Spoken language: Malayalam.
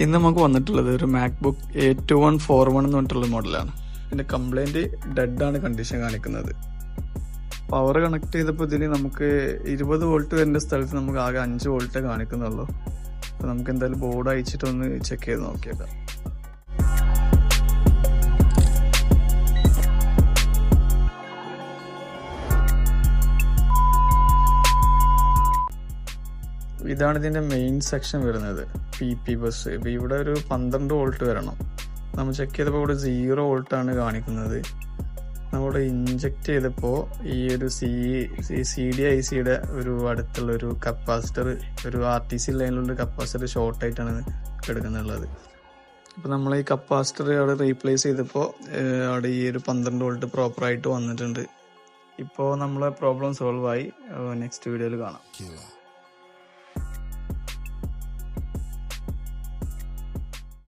ഇന്ന് നമുക്ക് വന്നിട്ടുള്ളത് ഒരു മാക്ബുക്ക് A2141 എന്ന് പറഞ്ഞിട്ടുള്ള മോഡലാണ്. ഇതിന്റെ കംപ്ലൈന്റ് ഡെഡ് ആണ് കണ്ടീഷൻ കാണിക്കുന്നത്. പവർ കണക്ട് ചെയ്തപ്പോൾ ഇതിൽ നമുക്ക് 20 വോൾട്ട് വരുന്ന സ്ഥലത്ത് നമുക്ക് ആകെ 5 വോൾട്ടേ കാണിക്കുന്നുള്ളൂ. അപ്പോൾ നമുക്ക് എന്തായാലും ബോർഡ് അയച്ചിട്ടൊന്ന് ചെക്ക് ചെയ്ത് നോക്കിയേക്കാം. ഇതാണ് ഇതിന്റെ മെയിൻ സെക്ഷൻ വരുന്നത്, PP ബസ്. ഇപ്പം ഇവിടെ ഒരു 12 വോൾട്ട് വരണം. നമ്മൾ ചെക്ക് ചെയ്തപ്പോൾ ഇവിടെ 0 വോൾട്ടാണ് കാണിക്കുന്നത്. നമ്മളിവിടെ ഇഞ്ചെക്ട് ചെയ്തപ്പോൾ ഈ ഒരു CDICയുടെ ഒരു അടുത്തുള്ള ഒരു കപ്പാസിറ്റർ, ഒരു RTC ലൈനിലുള്ള കപ്പാസിറ്റർ ഷോർട്ട് ആയിട്ടാണ് എടുക്കുന്നുള്ളത്. അപ്പോൾ നമ്മൾ ഈ കപ്പാസിറ്റർ അവിടെ റീപ്ലേസ് ചെയ്തപ്പോൾ അവിടെ ഈ ഒരു 12 വോൾട്ട് പ്രോപ്പറായിട്ട് വന്നിട്ടുണ്ട്. ഇപ്പോൾ നമ്മളെ പ്രോബ്ലം സോൾവ് ആയി. നെക്സ്റ്റ് വീഡിയോയിൽ കാണാം.